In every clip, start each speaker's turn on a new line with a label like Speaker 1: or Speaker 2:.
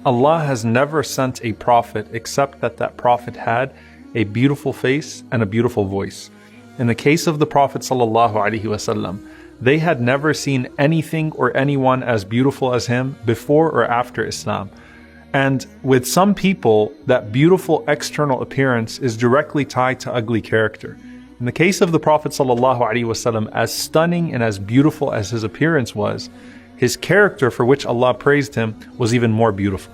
Speaker 1: Allah has never sent a prophet except that that prophet had a beautiful face and a beautiful voice. In the case of the Prophet ﷺ, they had never seen anything or anyone as beautiful as him before or after Islam. And with some people, that beautiful external appearance is directly tied to ugly character. In the case of the Prophet ﷺ, as stunning and as beautiful as his appearance was, his character, for which Allah praised him, was even more beautiful.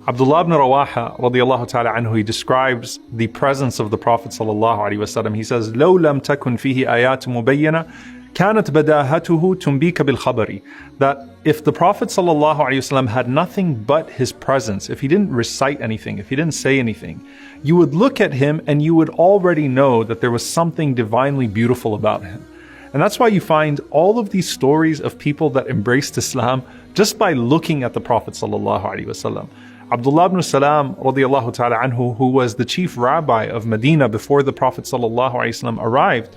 Speaker 1: Abdullah ibn Rawaha radiyallahu ta'ala anhu, he describes the presence of the Prophet sallallahu alaihi wasallam. He says, لو لم تكن فيه آيات مبينة كانت بداهته تنبيك بالخبر. That if the Prophet sallallahu alaihi wasallam had nothing but his presence, if he didn't recite anything, if he didn't say anything, you would look at him and you would already know that there was something divinely beautiful about him. And that's why you find all of these stories of people that embraced Islam just by looking at the Prophet sallallahu alaihi wasallam. Abdullah ibn Salam radiyallahu ta'ala anhu, who was the chief rabbi of Medina before the Prophet sallallahu alaihi wasallam arrived,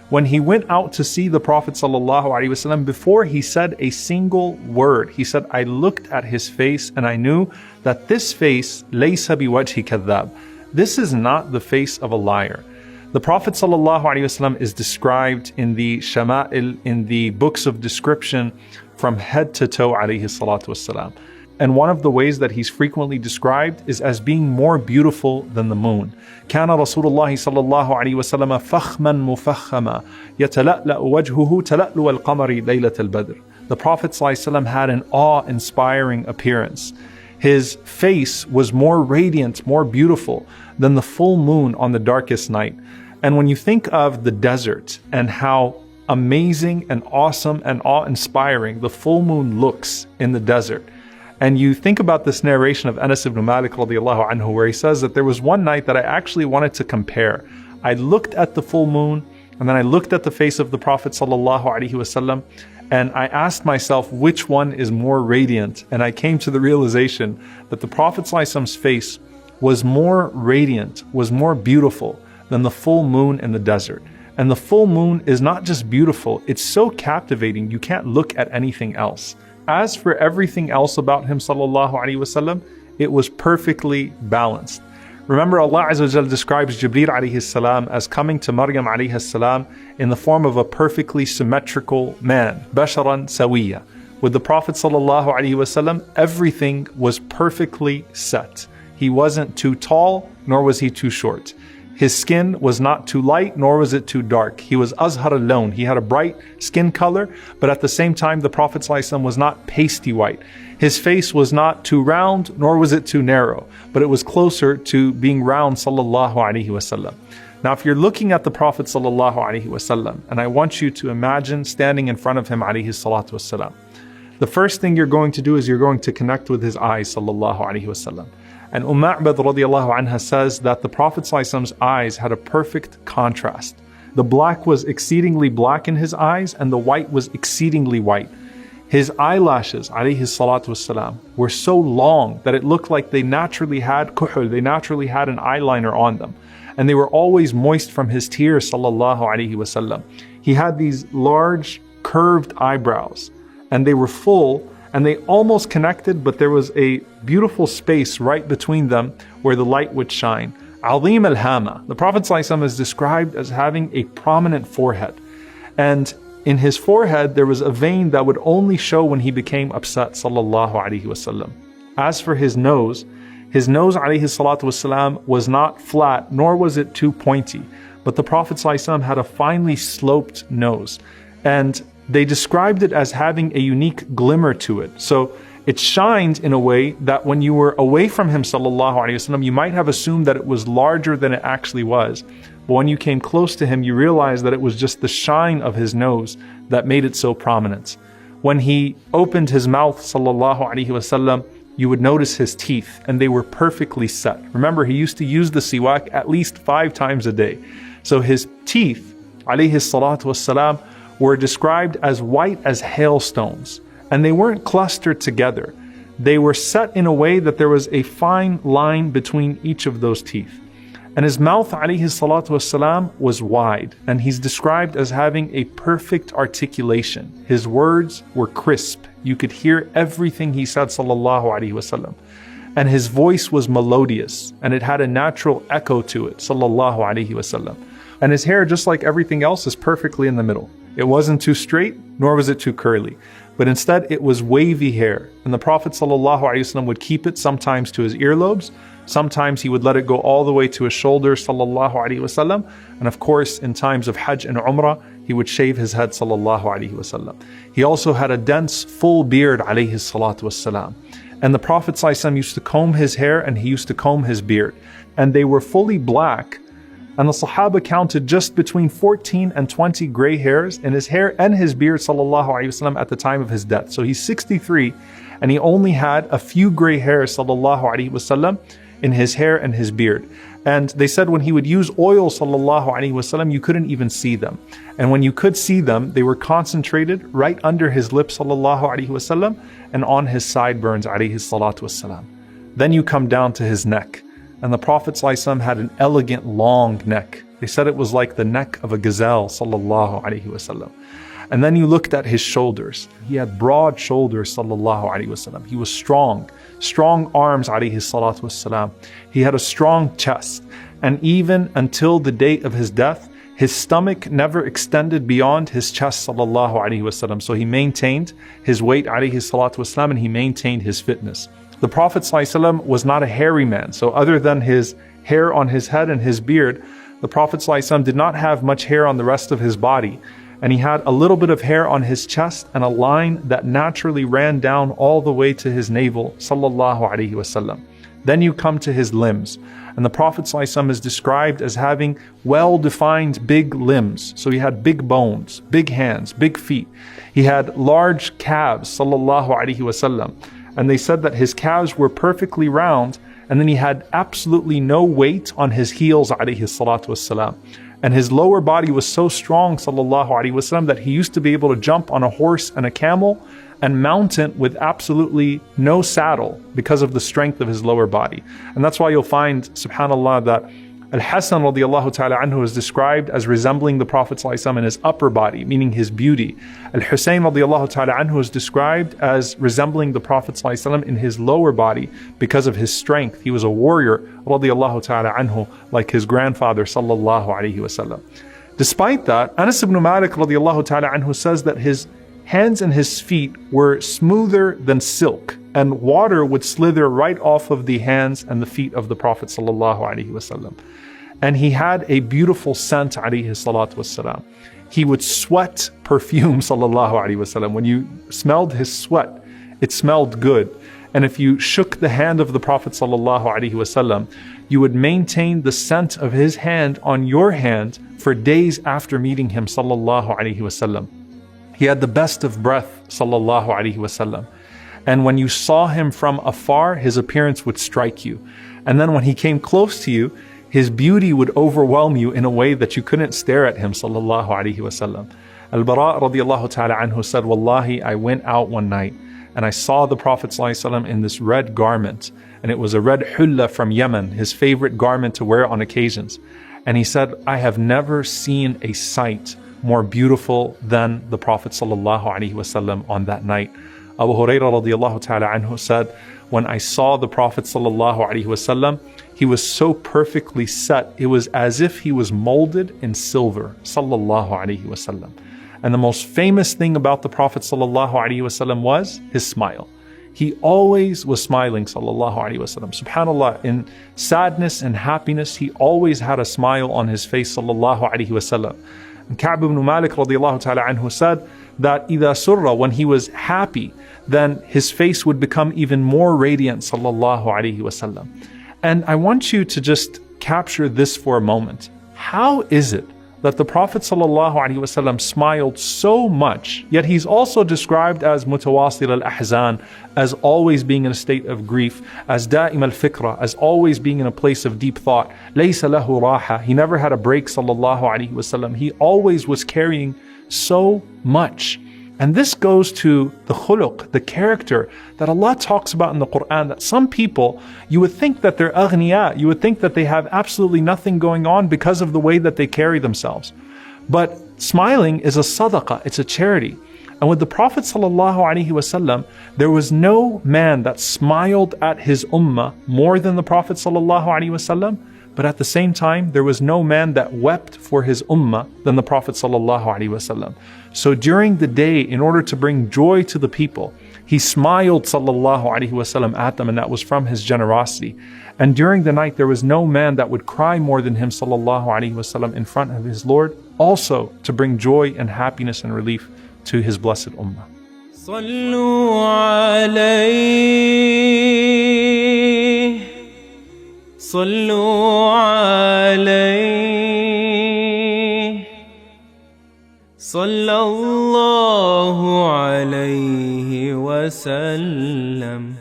Speaker 1: when he went out to see the Prophet sallallahu alaihi wasallam, before he said a single word, he said, I looked at his face and I knew that this face, laysa biwajhi kadhab, this is not the face of a liar. The Prophet sallallahu alaihi wasallam is described in the Shama'il, in the books of description, from head to toe alayhi salatu wassalam. And one of the ways that he's frequently described is as being more beautiful than the moon. كان رسول الله صلى الله عليه وسلم فخما مفخما يتلألأ وجهه تلألؤ القمر ليلة البدر. The Prophet ﷺ had an awe-inspiring appearance. His face was more radiant, more beautiful than the full moon on the darkest night. And when you think of the desert and how amazing and awesome and awe-inspiring the full moon looks in the desert, and you think about this narration of Anas ibn Malik radiyallahu anhu, where he says that there was one night that I actually wanted to compare. I looked at the full moon, and then I looked at the face of the Prophet sallallahu alaihi wasallam, and I asked myself which one is more radiant. And I came to the realization that the Prophet sallallahu alaihi wasallam's face was more radiant, was more beautiful than the full moon in the desert. And the full moon is not just beautiful, it's so captivating you can't look at anything else. As for everything else about him sallallahu alaihi wasallam, it was perfectly balanced. Remember, Allah Azza wa Jal describes Jibreel alayhi salam as coming to Maryam alayhi salam in the form of a perfectly symmetrical man, basharan sawiya. With the Prophet sallallahu alaihi wasallam, everything was perfectly set. He wasn't too tall, nor was he too short. His skin was not too light, nor was it too dark. He was azhar al-lawn. He had a bright skin color, but at the same time, the Prophet ﷺ was not pasty white. His face was not too round, nor was it too narrow, but it was closer to being round, sallallahu alaihi wasallam. Now, if you're looking at the Prophet sallallahu alaihi wasallam, and I want you to imagine standing in front of him, alayhi salatu wasalam, the first thing you're going to do is you're going to connect with his eyes, sallallahu alaihi wasallam. And Umm Ma'bad radiyallahu anha says that the Prophet's eyes had a perfect contrast. The black was exceedingly black in his eyes, and the white was exceedingly white. His eyelashes, alayhi salatu wassalam, were so long that it looked like they naturally had kuhul, they naturally had an eyeliner on them. And they were always moist from his tears, sallallahu alayhi wasallam. He had these large curved eyebrows, and they were full, and they almost connected, but there was a beautiful space right between them where the light would shine. Azim al-Hama. The Prophet ﷺ is described as having a prominent forehead. And in his forehead, there was a vein that would only show when he became upset, sallallahu alaihi wasallam. As for his nose alayhi salatu wasalam was not flat, nor was it too pointy. But the Prophet ﷺ had a finely sloped nose. And they described it as having a unique glimmer to it. So it shined in a way that when you were away from him sallallahu alaihi wasallam, you might have assumed that it was larger than it actually was. But when you came close to him, you realized that it was just the shine of his nose that made it so prominent. When he opened his mouth sallallahu alaihi wasallam, you would notice his teeth, and they were perfectly set. Remember, he used to use the siwak at least 5 times a day. So his teeth, alayhi salatu wassalam, were described as white as hailstones, and they weren't clustered together. They were set in a way that there was a fine line between each of those teeth. And his mouth, alayhi salatu wassalam, was wide. And he's described as having a perfect articulation. His words were crisp. You could hear everything he said, sallallahu alayhi wasallam. And his voice was melodious, and it had a natural echo to it, sallallahu alayhi wasallam. And his hair, just like everything else, is perfectly in the middle. It wasn't too straight, nor was it too curly. But instead, it was wavy hair. And the Prophet sallallahu alayhi wasallam would keep it sometimes to his earlobes. Sometimes he would let it go all the way to his shoulders, sallallahu alayhi wasallam. And of course, in times of Hajj and Umrah, he would shave his head, sallallahu alayhi wasallam. He also had a dense, full beard, alayhi salatu wassalam. And the Prophet ﷺ used to comb his hair and he used to comb his beard. And they were fully black. And the Sahaba counted just between 14 and 20 gray hairs in his hair and his beard, sallallahu alayhi wasallam, at the time of his death. So he's 63 and he only had a few gray hairs, sallallahu alayhi wasallam, in his hair and his beard. And they said when he would use oil, sallallahu alayhi wasallam, you couldn't even see them. And when you could see them, they were concentrated right under his lips, sallallahu alayhi wasallam, and on his sideburns, alayhi salatu wassalam. Then you come down to his neck. And the Prophet ﷺ had an elegant long neck. They said it was like the neck of a gazelle, sallallahu alayhi wasallam. And then you looked at his shoulders. He had broad shoulders, sallallahu alayhi wasallam. He was strong arms, alayhi salatu wassalam. He had a strong chest. And even until the day of his death, his stomach never extended beyond his chest, sallallahu alayhi wasallam. So he maintained his weight, alayhi salatu wassalam, and he maintained his fitness. The Prophet ﷺ was not a hairy man. So other than his hair on his head and his beard, the Prophet ﷺ did not have much hair on the rest of his body. And he had a little bit of hair on his chest and a line that naturally ran down all the way to his navel, sallallahu alayhi wasallam. Then you come to his limbs. And the Prophet ﷺ is described as having well-defined big limbs. So he had big bones, big hands, big feet. He had large calves, sallallahu alayhi wasallam. And they said that his calves were perfectly round, and then he had absolutely no weight on his heels, alayhi salatu wassalam. And his lower body was so strong, sallallahu alayhi wasallam, that he used to be able to jump on a horse and a camel and mount it with absolutely no saddle because of the strength of his lower body. And that's why you'll find, subhanAllah, that Al-Hasan radiallahu ta'ala anhu is described as resembling the Prophet ﷺ in his upper body, meaning his beauty. Al-Husayn radiallahu ta'ala anhu is described as resembling the Prophet ﷺ in his lower body because of his strength. He was a warrior radiallahu ta'ala anhu, like his grandfather sallallahu alayhi wasallam. Despite that, Anas ibn Malik radiallahu ta'ala anhu says that his hands and his feet were smoother than silk, and water would slither right off of the hands and the feet of the Prophet sallallahu alaihi wasallam. And he had a beautiful scent, alayhi salatu wassalam. He would sweat perfume, sallallahu alaihi wasallam. When you smelled his sweat, it smelled good. And if you shook the hand of the Prophet sallallahu alaihi wasallam, you would maintain the scent of his hand on your hand for days after meeting him, sallallahu alaihi wasallam. He had the best of breath, sallallahu alaihi wasallam. And when you saw him from afar, his appearance would strike you. And then when he came close to you, his beauty would overwhelm you in a way that you couldn't stare at him, sallallahu alaihi wasallam. Al-Bara radiallahu ta'ala anhu said, Wallahi, I went out one night and I saw the Prophet sallallahu alaihi wasallam in this red garment. And it was a red hulla from Yemen, his favorite garment to wear on occasions. And he said, I have never seen a sight more beautiful than the Prophet sallallahu alaihi wasallam on that night. Abu Hurairah radiallahu ta'ala anhu said, when I saw the Prophet sallallahu alaihi wasallam, he was so perfectly set, it was as if he was molded in silver, sallallahu alaihi wasallam. And the most famous thing about the Prophet sallallahu alaihi wasallam was his smile. He always was smiling, sallallahu alaihi wasallam. SubhanAllah, in sadness and happiness, he always had a smile on his face, sallallahu alaihi wasallam. And Ka'b ibn Malik radiallahu ta'ala anhu said that إِذَا surra, when he was happy, then his face would become even more radiant, sallallahu alaihi wasallam. And I want you to just capture this for a moment. How is it that the Prophet sallallahu alaihi wasallam smiled so much, yet he's also described as mutawasil al-ahzan, as always being in a state of grief, as da'im al-fikra, as always being in a place of deep thought. Laysa lahu raha, he never had a break, sallallahu alaihi wasallam. He always was carrying so much. And this goes to the khuluq, the character that Allah talks about in the Quran, that some people, you would think that they're aghniya, you would think that they have absolutely nothing going on because of the way that they carry themselves. But smiling is a sadaqah, it's a charity. And with the Prophet ﷺ, there was no man that smiled at his ummah more than the Prophet ﷺ, but at the same time, there was no man that wept for his ummah than the Prophet ﷺ. So during the day, in order to bring joy to the people, he smiled ﷺ at them, and that was from his generosity. And during the night, there was no man that would cry more than him ﷺ in front of his Lord, also to bring joy and happiness and relief to his blessed ummah.
Speaker 2: صلوا عليه صلوا عليه صلى الله عليه وسلم